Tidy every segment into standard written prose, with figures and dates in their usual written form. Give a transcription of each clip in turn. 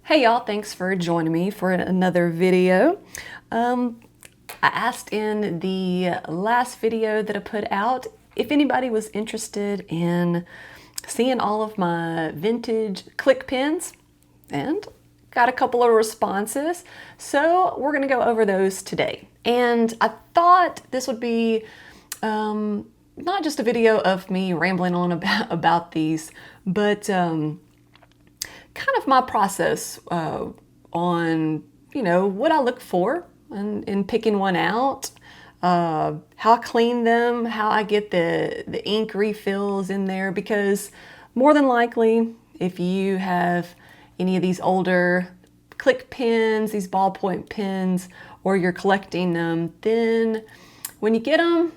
Hey y'all, thanks for joining me for another video. I asked in the last video that I put out if anybody was interested in seeing all of my vintage click pins, and got a couple of responses. So we're gonna go over those today. And I thought this would be not just a video of me rambling on about these, but kind of my process on, what I look for in picking one out, how I clean them, how I get the ink refills in there, because more than likely, if you have any of these older click pens, these ballpoint pens, or you're collecting them, then when you get them,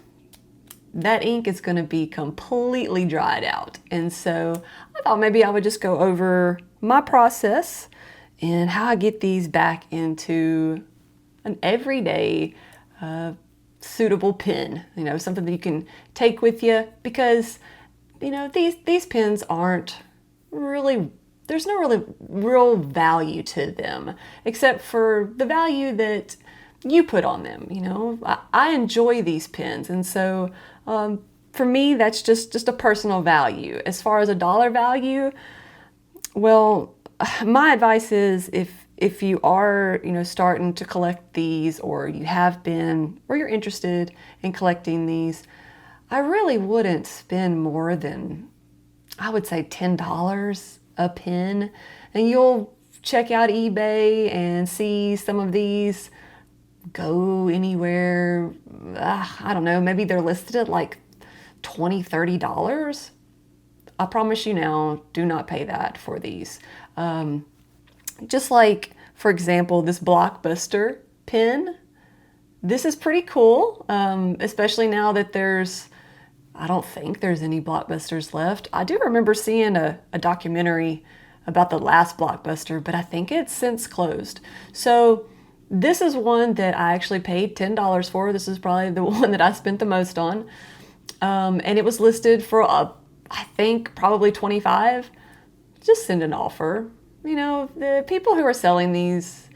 that ink is going to be completely dried out. And so I thought maybe I would just go over my process and how I get these back into an everyday suitable pen, something that you can take with you, because these pens aren't really, there's no really real value to them except for the value that you put on them. I enjoy these pens, and so for me, that's just a personal value. As far as a dollar value, well, my advice is if you are starting to collect these, or you have been, or you're interested in collecting these, I really wouldn't spend more than, I would say, $10 a pen. And you'll check out eBay and see some of these go anywhere, I don't know, maybe they're listed at like $20, $30. I promise you now, do not pay that for these. Just like, for example, this Blockbuster pen. This is pretty cool, especially now that I don't think there's any Blockbusters left. I do remember seeing a documentary about the last Blockbuster, but I think it's since closed. So this is one that I actually paid $10 for. This is probably the one that I spent the most on. And it was listed for, I think, probably $25. Just send an offer. The people who are selling these,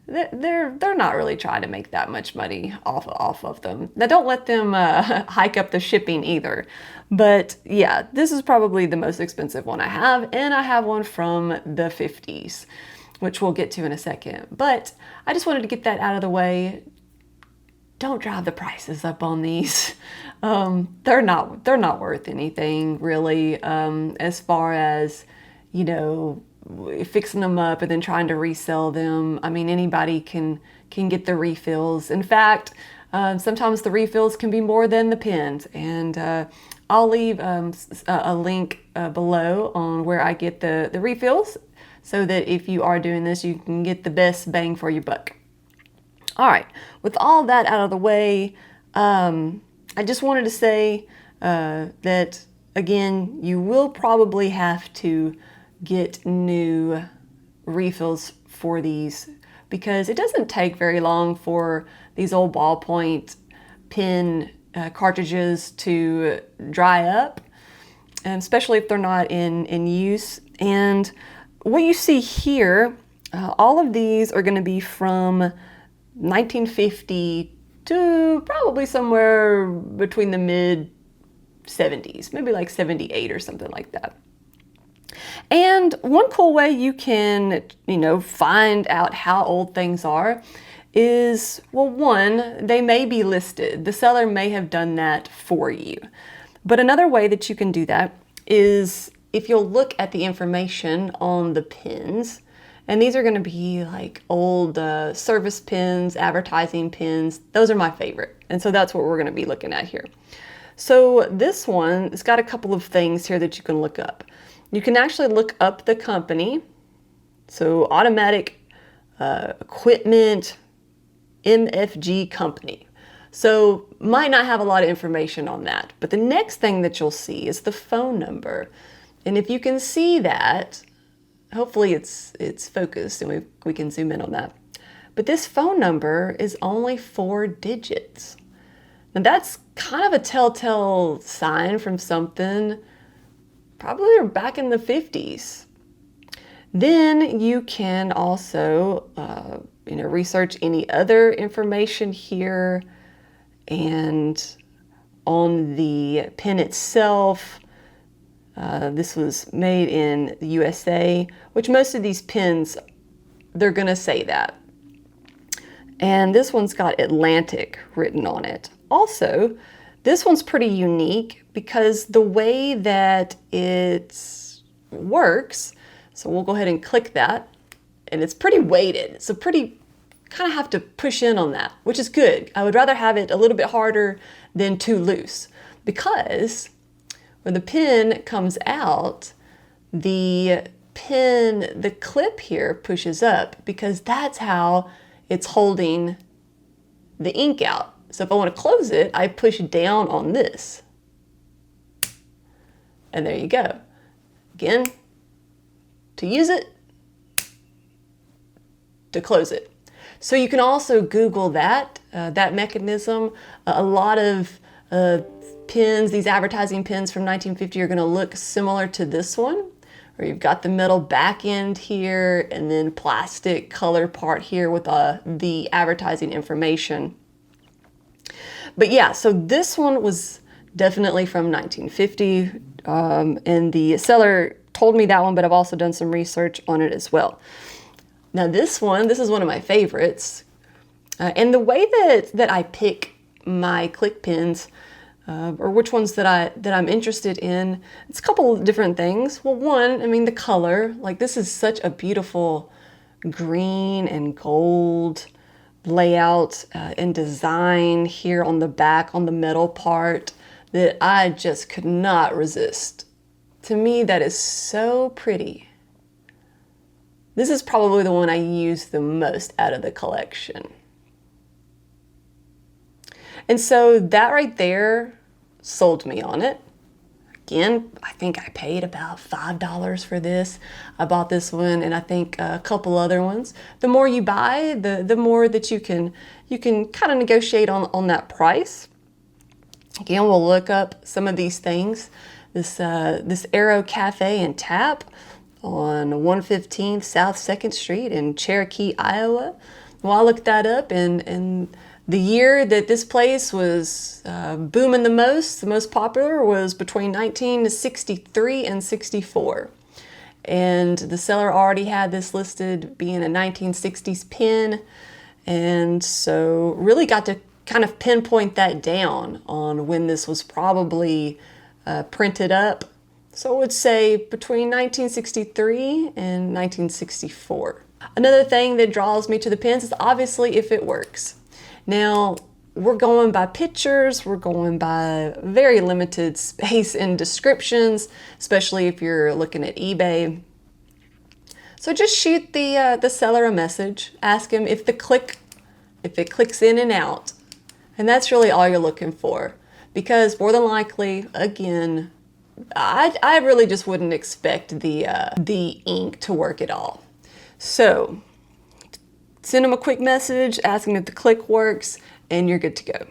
they're not really trying to make that much money off of them. Now, don't let them hike up the shipping either. But yeah, this is probably the most expensive one I have, and I have one from the 50s, which we'll get to in a second. But I just wanted to get that out of the way. Don't drive the prices up on these. They're not worth anything really, as far as, fixing them up and then trying to resell them. I mean, anybody can get the refills. In fact, sometimes the refills can be more than the pens. And I'll leave a link below on where I get the refills, so that if you are doing this, you can get the best bang for your buck. All right, with all that out of the way, I just wanted to say that, again, you will probably have to get new refills for these, because it doesn't take very long for these old ballpoint pen cartridges to dry up, and especially if they're not in use. And what you see here, all of these are going to be from 1950 to probably somewhere between the mid 70s, maybe like 78 or something like that. And one cool way you can, find out how old things are is, well, one, they may be listed. The seller may have done that for you. But another way that you can do that is if you'll look at the information on the pens. And these are going to be like old service pens, advertising pens. Those are my favorite. And so that's what we're going to be looking at here. So this one, it's got a couple of things here that you can look up. You can actually look up the company. So Automatic Equipment MFG Company. So might not have a lot of information on that. But the next thing that you'll see is the phone number. And if you can see that, hopefully it's focused and we can zoom in on that. But this phone number is only 4 digits. Now that's kind of a telltale sign from something probably back in the 50s. Then you can also, research any other information here, and on the pen itself, this was made in the USA, which most of these pens, they're gonna say that. And this one's got Atlantic written on it. Also, this one's pretty unique because the way that it works, so we'll go ahead and click that, and it's pretty weighted. So kind of have to push in on that, which is good. I would rather have it a little bit harder than too loose, because when the pen comes out, the clip here pushes up, because that's how it's holding the ink out. So if I want to close it, I push down on this. And there you go. Again, to use it, to close it. So you can also Google that mechanism. A lot of pens, these advertising pens from 1950, are going to look similar to this one, where you've got the metal back end here and then plastic color part here with the advertising information. But yeah, so this one was definitely from 1950, and the seller told me that one, but I've also done some research on it as well. Now this is one of my favorites, and the way that I pick my Click pens, or which ones that I'm interested in, it's a couple of different things. Well, one, I mean the color, like this is such a beautiful green and gold layout and design here on the back, on the metal part, that I just could not resist. To me, that is so pretty. This is probably the one I use the most out of the collection. And so that right there sold me on it. Again, I think I paid about $5 for this. I bought this one, and I think a couple other ones. The more you buy, the more that you can kind of negotiate on that price. Again, we'll look up some of these things. This Aero Cafe and Tap on 115th South 2nd Street in Cherokee, Iowa. Well, I looked that up, and the year that this place was booming the most popular, was between 1963 and 64. And the seller already had this listed being a 1960s pen, and so really got to kind of pinpoint that down on when this was probably printed up. So I would say between 1963 and 1964. Another thing that draws me to the pens is obviously if it works. Now, we're going by pictures, we're going by very limited space and descriptions, especially if you're looking at eBay. So just shoot the seller a message, ask him if it clicks in and out. And that's really all you're looking for, because more than likely, again, I really just wouldn't expect the ink to work at all. So send them a quick message, ask them if the click works, and you're good to go.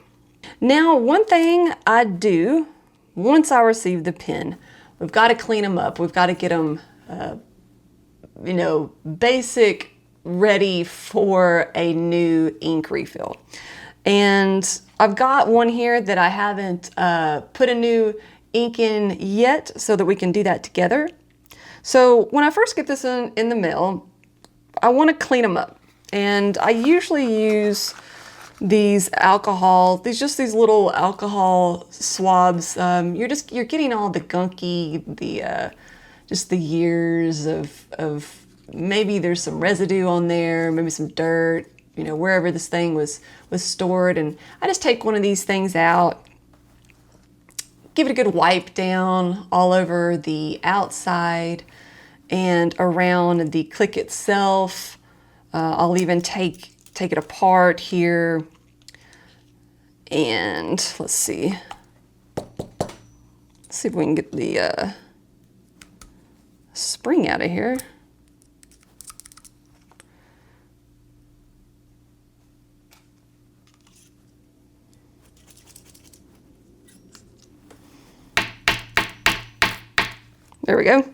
Now, one thing I do once I receive the pen, we've got to clean them up. We've got to get them, basic, ready for a new ink refill. And I've got one here that I haven't put a new ink in yet, so that we can do that together. So when I first get this in the mail, I want to clean them up. And I usually use these these little alcohol swabs. You're getting all the gunky, just the years of maybe there's some residue on there, maybe some dirt, wherever this thing was stored. And I just take one of these things out, give it a good wipe down all over the outside and around the click itself. I'll even take it apart here, and let's see if we can get the spring out of here. There we go.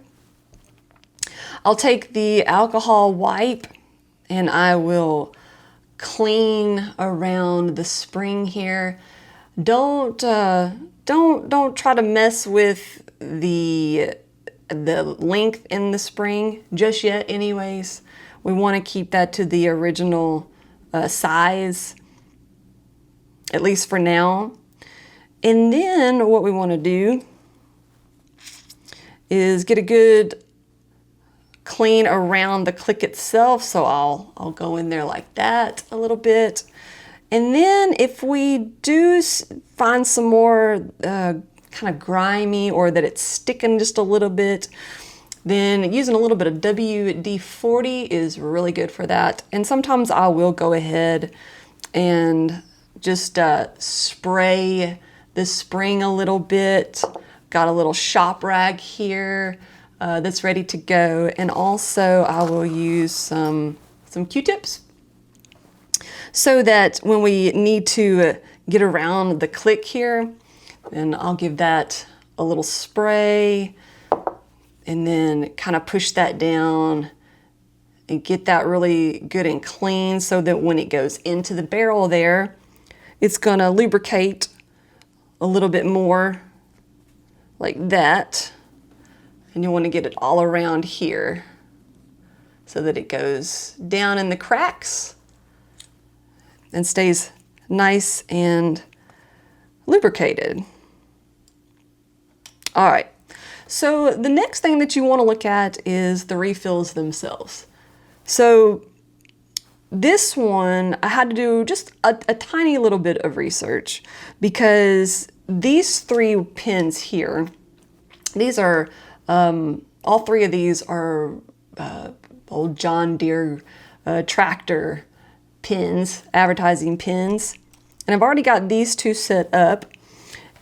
I'll take the alcohol wipe and I will clean around the spring here. Don't try to mess with the length in the spring just yet anyways. We want to keep that to the original size, at least for now. And then what we want to do is get a good clean around the click itself. So I'll go in there like that a little bit. And then if we do find some more kind of grimy, or that it's sticking just a little bit, then using a little bit of WD-40 is really good for that. And sometimes I will go ahead and just spray the spring a little bit. Got a little shop rag here that's ready to go. And also I will use some Q-tips so that when we need to get around the click here, then I'll give that a little spray and then kind of push that down and get that really good and clean so that when it goes into the barrel there, it's gonna lubricate a little bit more like that. And you want to get it all around here so that it goes down in the cracks and stays nice and lubricated. All right, so the next thing that you want to look at is the refills themselves. So this one, I had to do just a tiny little bit of research, because these 3 pins here, these are, all 3 of these are old John Deere tractor pins, advertising pins. And I've already got these 2 set up.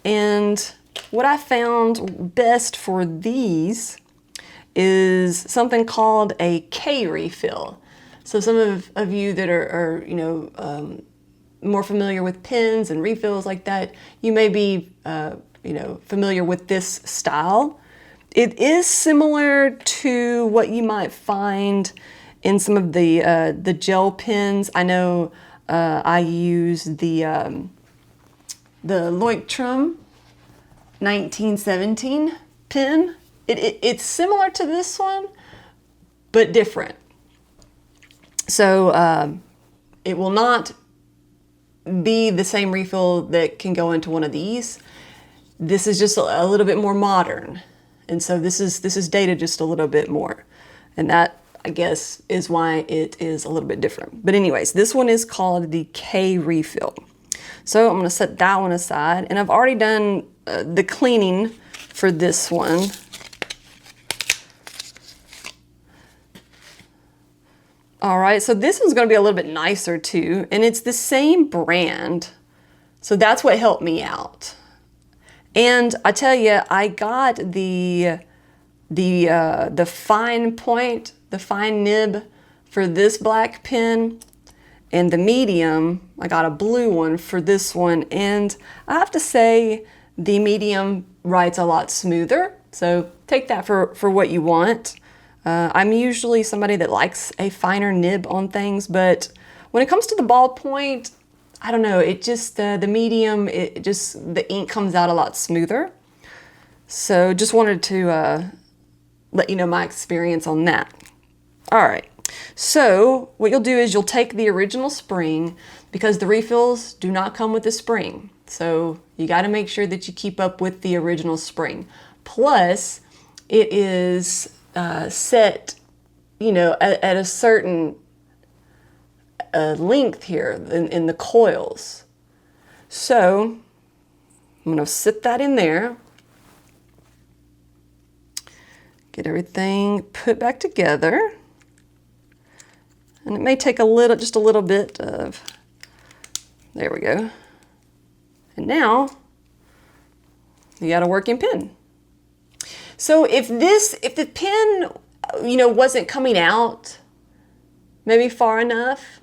And what I found best for these is something called a K refill. So some of you that are you know, more familiar with pins and refills like that, you may be you know, familiar with this style. It is similar to what you might find in some of the gel pins. I know I use the Leuchtturm 1917 pin. It's similar to this one, but different. So it will not be the same refill that can go into one of these. This is just a little bit more modern. And so this is dated just a little bit more. And that, I guess, is why it is a little bit different. But anyways, this one is called the K refill. So I'm gonna set that one aside. And I've already done the cleaning for this one. All right, so this one's gonna be a little bit nicer too. And it's the same brand. So that's what helped me out. And I tell you, I got the fine point, the fine nib for this black pen, and the medium, I got a blue one for this one. And I have to say, the medium writes a lot smoother. So take that for what you want. I'm usually somebody that likes a finer nib on things, but when it comes to the ballpoint, I don't know, it just, the medium, the ink comes out a lot smoother. So just wanted to let you know my experience on that. All right, so what you'll do is you'll take the original spring, because the refills do not come with the spring. So you gotta make sure that you keep up with the original spring. Plus, it is set, you know, at a certain length here in the coils. So I'm gonna sit that in there, get everything put back together, and it may take just a little bit of, there we go. And now you got a working pen. So if the pen, you know, wasn't coming out maybe far enough,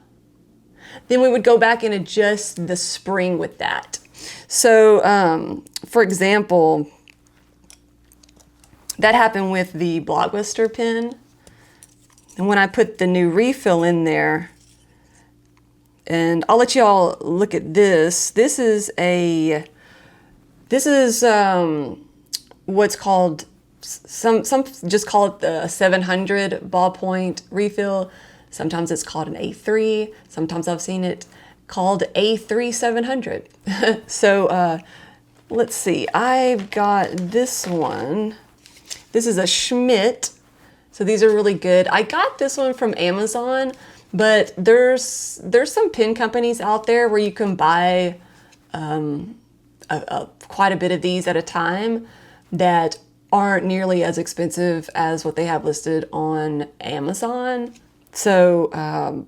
then we would go back and adjust the spring with that. So, for example, that happened with the Blockbuster pen. And when I put the new refill in there, and I'll let you all look at this. This is what's called, some just call it the 700 ballpoint refill. Sometimes it's called an A3. Sometimes I've seen it called A3 700. So let's see, I've got this one. This is a Schmidt. So these are really good. I got this one from Amazon, but there's some pen companies out there where you can buy quite a bit of these at a time that aren't nearly as expensive as what they have listed on Amazon. So,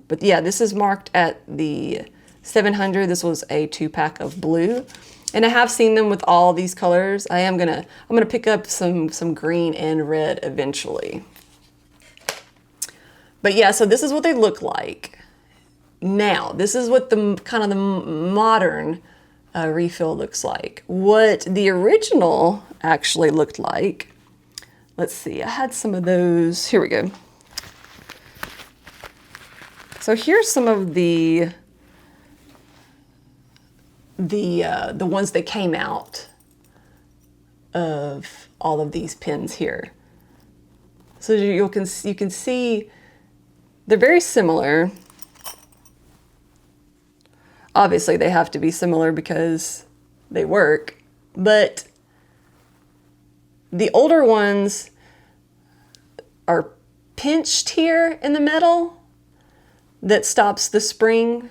but yeah, this is marked at the 700. This was a 2-pack of blue. And I have seen them with all these colors. I'm gonna pick up some green and red eventually. But yeah, so this is what they look like. Now, this is what the kind of the modern refill looks like. What the original actually looked like. Let's see, I had some of those. Here we go. So here's some of the ones that came out of all of these pens here. So you can see they're very similar. Obviously they have to be similar because they work, but the older ones are pinched here in the metal that stops the spring,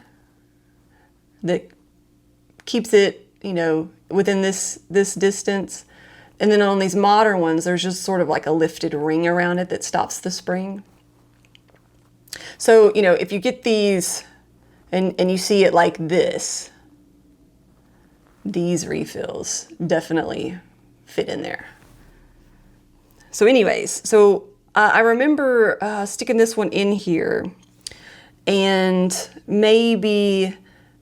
that keeps it, you know, within this distance. And then on these modern ones, there's just sort of like a lifted ring around it that stops the spring. So, you know, if you get these and you see it like this, these refills definitely fit in there. So anyways, so I remember sticking this one in here, and maybe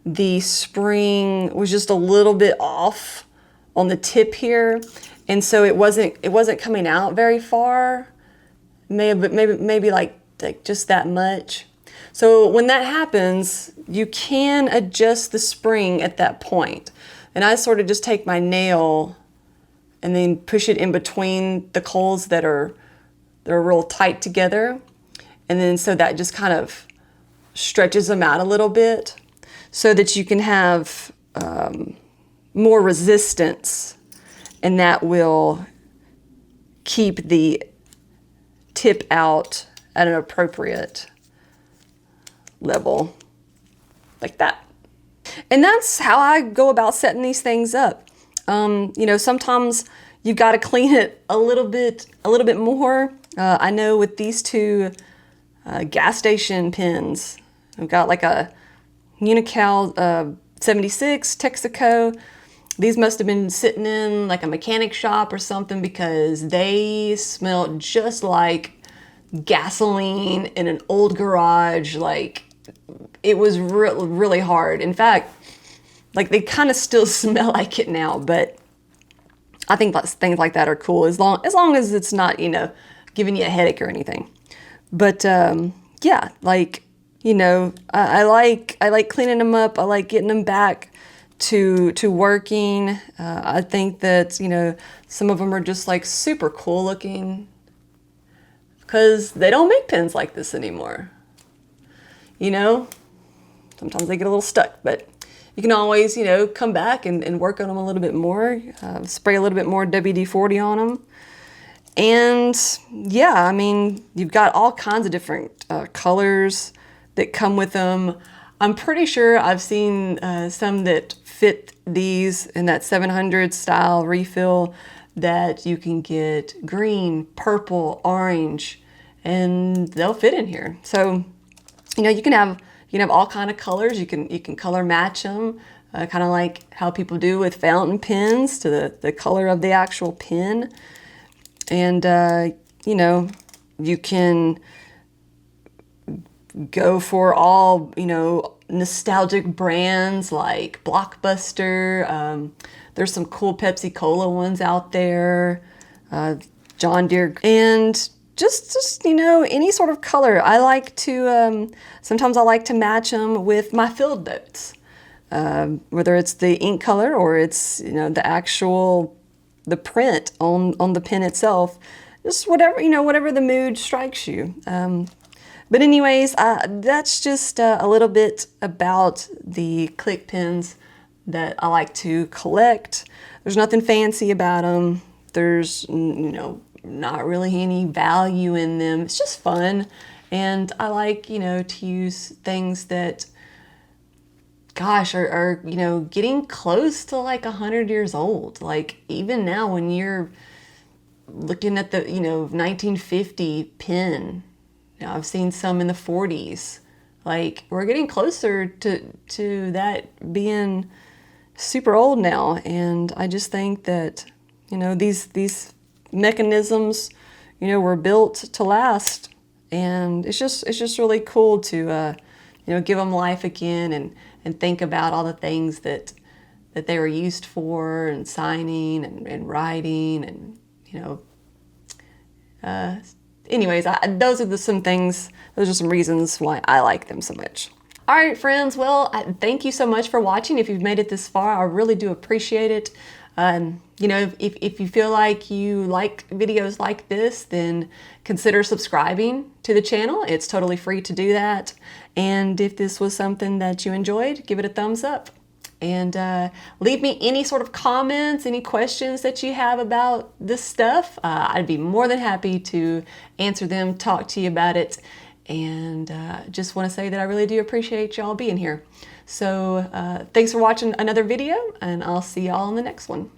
the spring was just a little bit off on the tip here, and so it wasn't coming out very far, maybe like just that much. So when that happens, you can adjust the spring at that point. And I sort of just take my nail and then push it in between the coals that are real tight together, and then so that just kind of stretches them out a little bit, so that you can have more resistance, and that will keep the tip out at an appropriate level, like that. And that's how I go about setting these things up. You know, sometimes you've got to clean it a little bit more. I know with these two gas station pens, I've got like a Unocal 76 Texaco. These must have been sitting in like a mechanic shop or something, because they smelled just like gasoline in an old garage. Like, it was really hard. In fact, like, they kind of still smell like it now, but I think things like that are cool as long as it's not, you know, giving you a headache or anything. But yeah, like, you know, I like cleaning them up. I like getting them back to working. I think that, you know, some of them are just like super cool looking, because they don't make pens like this anymore. You know, sometimes they get a little stuck, but you can always, you know, come back and work on them a little bit more, spray a little bit more WD-40 on them. And yeah, I mean, you've got all kinds of different colors that come with them. I'm pretty sure I've seen some that fit these in that 700 style refill, that you can get green, purple, orange, and they'll fit in here. So, you know, you can have all kind of colors. You can color match them, kind of like how people do with fountain pens to the color of the actual pen. And you know, you can go for all, you know, nostalgic brands like Blockbuster. There's some cool Pepsi Cola ones out there, John Deere, and just you know, any sort of color. I like to, sometimes I like to match them with my field notes. Whether it's the ink color or it's, you know, the actual, the print on the pen itself, just whatever, you know, whatever the mood strikes you. But anyways, that's just a little bit about the Click pens that I like to collect. There's nothing fancy about them. There's, you know, not really any value in them. It's just fun. And I like, you know, to use things that, gosh, are, you know, getting close to like 100 years old. Like even now when you're looking at the, you know, 1950 pen, you know, I've seen some in the 40s. Like we're getting closer to that being super old now. And I just think that, you know, these mechanisms, you know, were built to last. And it's just really cool to, you know, give them life again and think about all the things that they were used for, and signing and writing, and, you know, anyways, those are some things, those are some reasons why I like them so much. All right, friends, well, thank you so much for watching. If you've made it this far, I really do appreciate it. You know, if you feel like you like videos like this, then consider subscribing to the channel. It's totally free to do that. And if this was something that you enjoyed, give it a thumbs up. And leave me any sort of comments, any questions that you have about this stuff. I'd be more than happy to answer them, talk to you about it. And just want to say that I really do appreciate y'all being here. So thanks for watching another video, and I'll see y'all in the next one.